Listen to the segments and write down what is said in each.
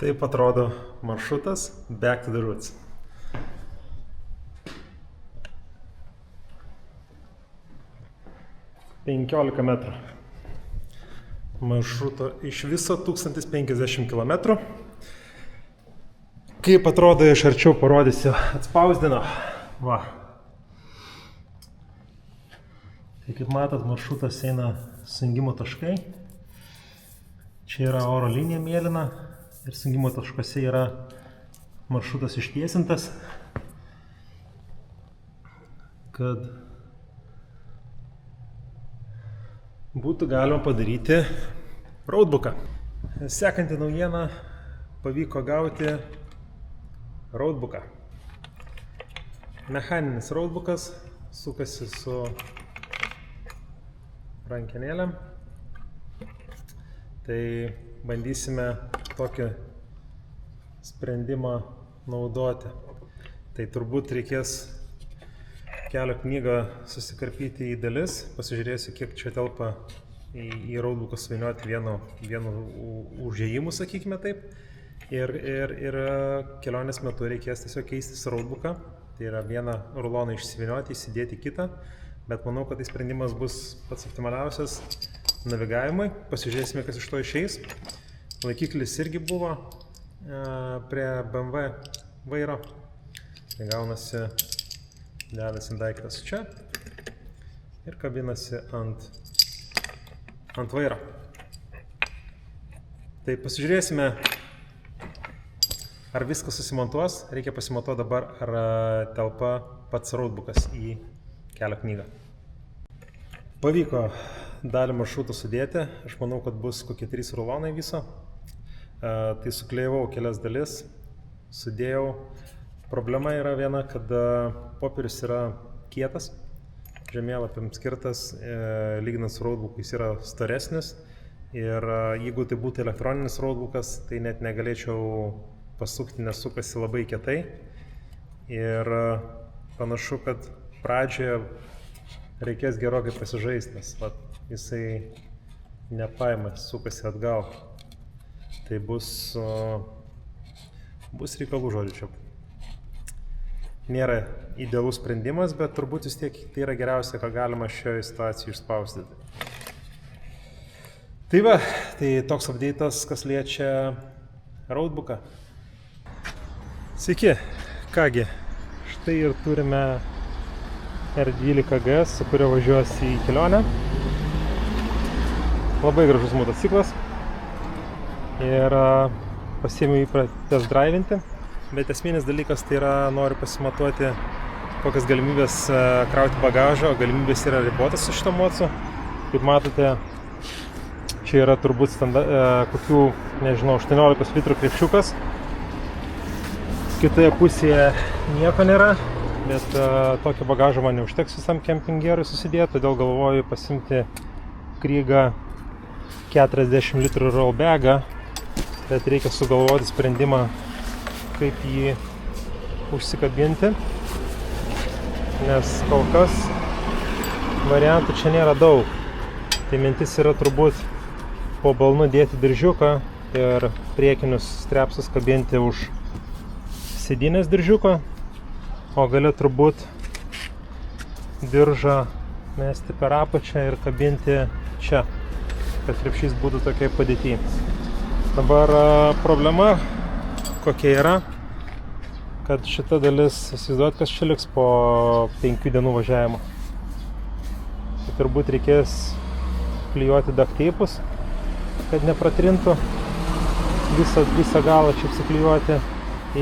Taip atrodo maršrutas Back to the Roots. Penkiolika metrų. Maršruto iš viso 1050 km. Kaip atrodo iš arčiau parodysiu, atspausdino. Va. Tai kaip matot, maršrutas eina sujungimo taškai. Čia yra oro linija mėlyna ir sujungimo taškuose yra maršrutas ištiesintas, kad būtų galima padaryti roadbooką. Sekanti naujiena, pavyko gauti roadbooką. Mechaninis roadbookas, sukasi su rankenėlėm. Tai bandysime tokį sprendimą naudoti. Tai turbūt reikės kelio knygą susikarpyti į dalis, pasižiūrėsiu, kiek čia telpa į roadbooką suvynioti vienu užėjimu, sakykime taip. Ir kelionės metu reikės tiesiog keistis roadbooką, tai yra vieną ruloną išsivynioti, įsidėti kitą, bet manau, kad tai sprendimas bus pats optimaliausias navigavimui. Pasižiūrėsime, kas iš to išeis. Laikiklis irgi buvo prie BMW vairo, tai gaunasi, dedasi daiktas čia ir kabinasi ant vairo. Tai pasižiūrėsime, ar viskas susimontuos. Reikia pasimatuoti dabar, ar telpa pats roadbookas į kelio knygą. Pavyko dalį maršrutų sudėti. Aš manau, kad bus kokie 3 rulonai viso. Tai suklijavau kelias dalis, sudėjau. Problema yra viena, kad popierius yra kietas, žemėlapiams skirtas, lyginant su roadbooku jis yra storesnis. Ir jeigu tai būtų elektroninis roadbookas, tai net negalėčiau pasukti, nes sukasi labai kietai. Ir panašu, kad pradžioje reikės gerokai pasižaisti, nes jisai nepaima, sukasi atgal. Tai bus reikalų, žodžiu, čia. Nėra idealus sprendimas, bet turbūt vis tiek tai yra geriausia, ką galima šioje situacijoje išspausdinti. Tai va, tai toks update'as, kas liečia roadbooką. Sveiki, kągi, štai ir turime R12 GS, su kuriuo važiuosi į kelionę. Labai gražus motociklas ir pasiėmiau jį test drivinti, bet esminis dalykas tai yra, noriu pasimatuoti, kokias galimybės krauti bagažą, o galimybės yra ribotas su šito mocu. Kaip matote, čia yra turbūt kokių, nežinau, 18 litrų krepšiukas. Kitoje pusėje nieko nėra, bet tokio bagažo man neužteks visam kempingerui susidėti, todėl galvoju pasimti Krygą 40 litrų roll bagą, bet reikia sugalvoti sprendimą, kaip jį užsikabinti, nes kol kas variantų čia nėra daug. Tai mintis yra turbūt po balnu dėti diržiuką ir priekinius strepsus kabinti už sėdynės diržiuko, o gale turbūt diržą mesti per apačią ir kabinti čia, kad krepšys būtų tokiai padėty. Dabar problema kokia yra, kad šita dalis, įsivaizduot, kas čia liks po 5 dienų važiavimo. Tai turbūt reikės klijuoti duct tape'us, kad nepratrintų, visą galą čia apsiklijuoti.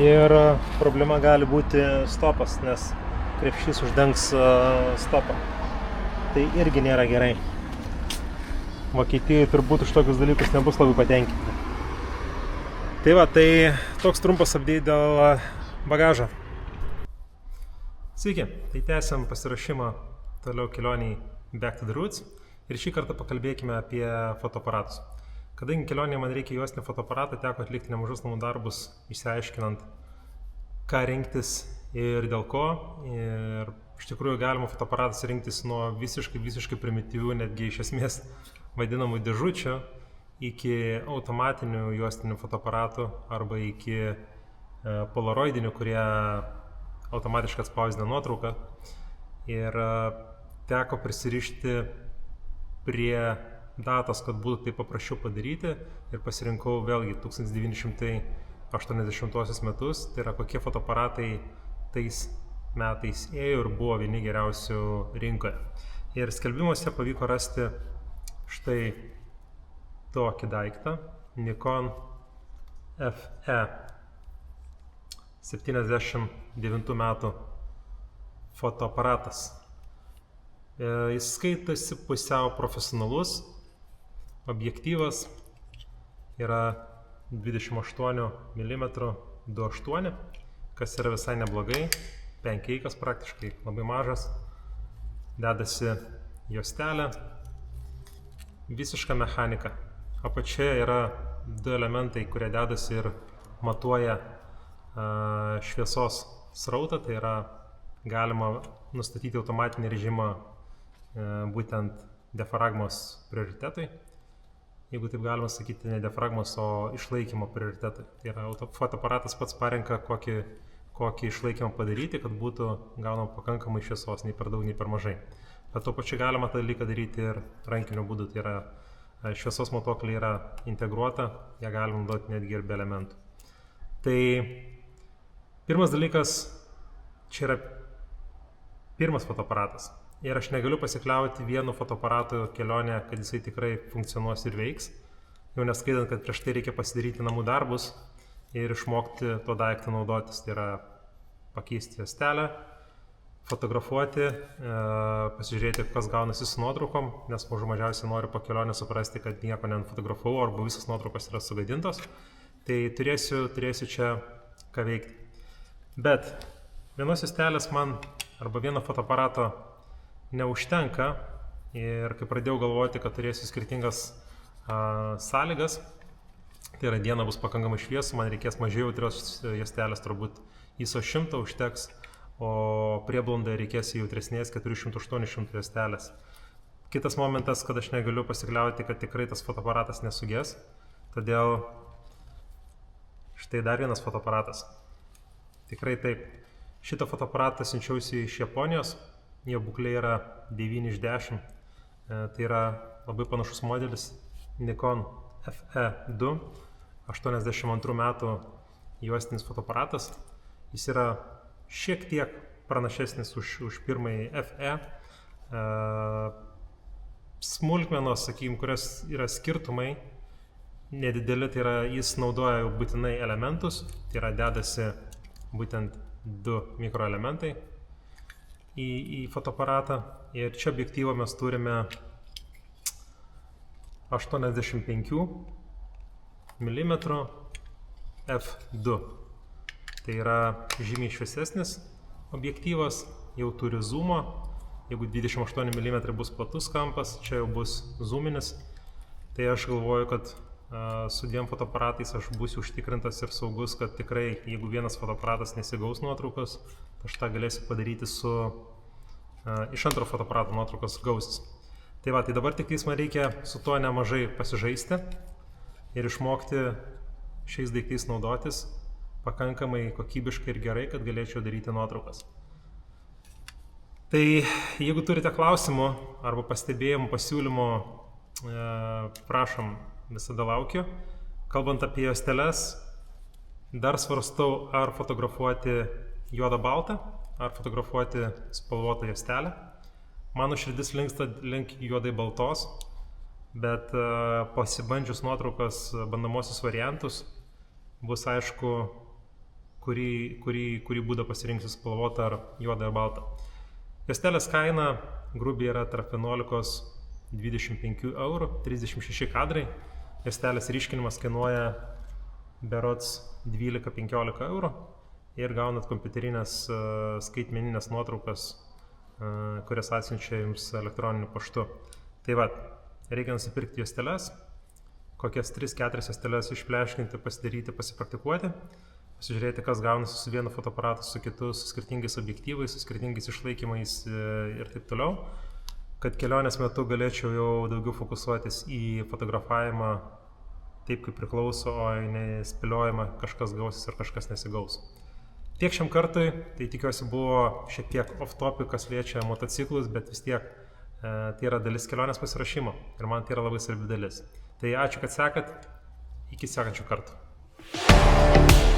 Ir problema gali būti stopas, nes krepšys uždengs stopą. Tai irgi nėra gerai. Vokietijai turbūt už tokius dalykus nebus labai patenkinti. Tai va, tai toks trumpas update dėl bagažo. Sveiki, tai tęsiam pasiruošimą toliau kelioniai Back to the Roots. Ir šį kartą pakalbėkime apie fotoaparatus. Kadangi kelionėje man reikia juostinį fotoaparatą, teko atlikti nemažus namų darbus, išsiaiškinant, ką rinktis ir dėl ko. Ir iš tikrųjų galima fotoaparatas rinktis nuo visiškai primityvių, netgi iš esmės vadinamų dėžučių, iki automatinių juostinių fotoaparatų arba iki polaroidinių, kurie automatiškai atspausdina nuotrauką. Ir teko prisirišti prie datos, kad būtų tai paprasčiau padaryti, ir pasirinkau vėlgi 1980 metus, tai yra kokie fotoaparatai tais metais ėjo ir buvo vieni geriausių rinkoje. Ir skelbimuose pavyko rasti štai tokį daiktą, Nikon FE 79 metų fotoaparatas. Jis skaitosi pusiau profesionalus, objektyvas yra 28 mm 2.8, kas yra visai neblogai, 5 praktiškai, labai mažas, dedasi juostelė, visiška mechanika. Apačioje yra du elementai, kurie dedasi ir matuoja šviesos srautą, tai yra galima nustatyti automatinį režimą būtent diafragmos prioritetui. Jeigu taip galima sakyti, ne diafragmos, o išlaikymo prioritetui. Tai yra fotoaparatas pats parenka, kokį išlaikymą padaryti, kad būtų gaunama pakankamai šviesos, nei per daug, nei per mažai. Bet tuo pačiu galima tą dalyką daryti ir rankiniu būdu, tai yra šviesos matuokliai yra integruota, ją galima naudoti netgi ir be elementų. Tai pirmas dalykas, čia yra pirmas fotoaparatas. Ir aš negaliu pasikliauti vienu fotoaparatu kelionę, kad jisai tikrai funkcionuos ir veiks. Jau neskaitant, kad prieš tai reikia pasidaryti namų darbus ir išmokti to daiktą naudotis. Tai yra pakeisti juostelę, fotografuoti, pasižiūrėti, kas gaunasi su nuotraukom, nes mažiausiai noriu po kelionę suprasti, kad nieko nenufotografavau arba visas nuotraukos yra sugadintos. Tai turėsiu čia ką veikti. Bet vienos juostelės man arba vieno fotoaparato neužtenka, ir kai pradėjau galvoti, kad turėsiu skirtingas sąlygas, tai yra diena bus pakankamai šviesu, man reikės mažiau jautrios juostelės, turbūt ISO 100 užteks, o prieblondai reikės jautresnės 400-800 juostelės. Kitas momentas, kad aš negaliu pasikliauti, kad tikrai tas fotoaparatas nesugės, todėl štai dar vienas fotoaparatas. Tikrai taip. Šitą fotoaparatą siunčiausi iš Japonijos. Jo būklė yra 9 iš 10, tai yra labai panašus modelis Nikon FE2, 82 metų juostinis fotoaparatas. Jis yra šiek tiek pranašesnis už pirmąjį FE. Smulkmenos, sakykime, kurios yra skirtumai, nedideli, tai yra jis naudoja būtinai elementus, tai yra dedasi būtent 2 mikroelementai į fotoaparatą, ir čia objektyvą mes turime 85 mm f2. Tai yra žymiai šviesesnis objektyvas, jau turi zoomą. Jeigu 28 mm bus platus kampas, čia jau bus zoominis. Tai aš galvoju, kad su 2 fotoaparatais aš būsiu užtikrintas ir saugus, kad tikrai, jeigu vienas fotoaparatas nesigaus nuotraukos, aš tą galėsiu padaryti iš antro fotoaparato nuotraukos gausis. Tai va, tai dabar tik man reikia su tuo nemažai pasižaisti ir išmokti šiais daiktais naudotis pakankamai kokybiškai ir gerai, kad galėčiau daryti nuotraukas. Tai jeigu turite klausimų arba pastebėjimų, pasiūlymų, prašom, visada laukiu. Kalbant apie juosteles, dar svarstau, ar fotografuoti juodą baltą, ar fotografuoti spalvotą juostelę. Mano širdis linksta link juodai baltos, bet pasibandžius nuotraukas, bandomosius variantus, bus aišku, kurį būdą pasirinksiu, spalvotą ar juodą ar baltą. Juostelės kaina grubiai yra tarp 11–25 eurų, 36 kadrai. Juostelės ryškinimas kainuoja berods 12–15 eurų ir gaunat kompiuterinės skaitmeninės nuotraukas, kurias atsiunčia jums elektroniniu paštu. Tai va, reikia nusipirkti juosteles, kokias 3–4 juosteles išpleškinti, pasidaryti, pasipraktikuoti, pasižiūrėti, kas gaunasi su vienu fotoaparatu, su kitu, su skirtingais objektyvais, su skirtingais išlaikymais ir taip toliau, kad kelionės metu galėčiau jau daugiau fokusuotis į fotografavimą taip kaip priklauso, o nespėliojama kažkas gausis ar kažkas nesigaus. Tiek šiam kartui, tai tikiuosi buvo šiek tiek off-topic, kas liečia motociklus, bet vis tiek tai yra dalis kelionės pasirašymo ir man tai yra labai svarbi dalis. Tai ačiū, kad sekat, iki sekančių kartų.